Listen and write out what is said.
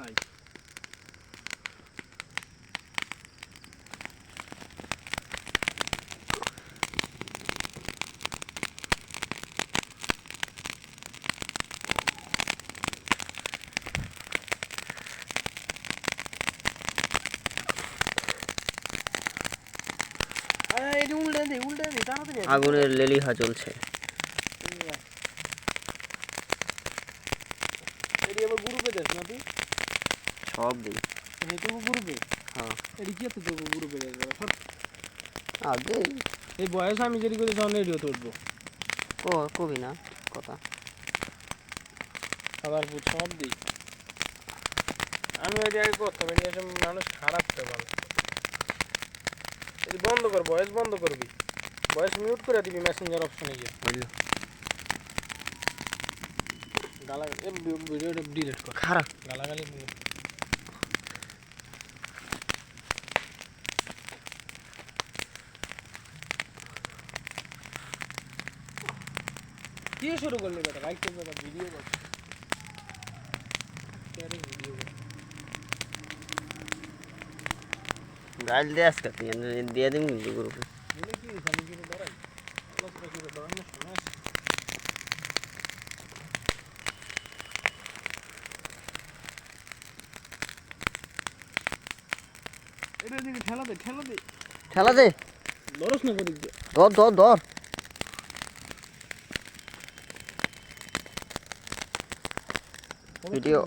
নাই আগুনের লেলিহা চলছে। সব দিই হ্যাঁ আগে এই বয়স আমি যদি করি তখন রেডিও তুলবো কবি না কথা খাবার ফুট সব দিই আমি ওই আগে করতাম এটা মানুষ খারাপ তো ভালো এই বন্ধ কর বয়স বন্ধ করবি বয়স মিউট করে দিবি মেসেঞ্জার অপশনে গিয়ে বুঝলো গালা ভিডিওটা ডিলিট কর খারাপ গালাগালি কি শুরু করলি বেটা লাইক করবে না ভিডিও কর কেয়ারিং ভিডিও গাইল দিয়ে আজকে দিয়ে দিন কিন্তু গ্রুপে বলে কি আমি কি ধরাই প্লাস কি ধরাই না সময় এটা দিকে ঠেলা দে লরস না করে দে ধর ভিডিও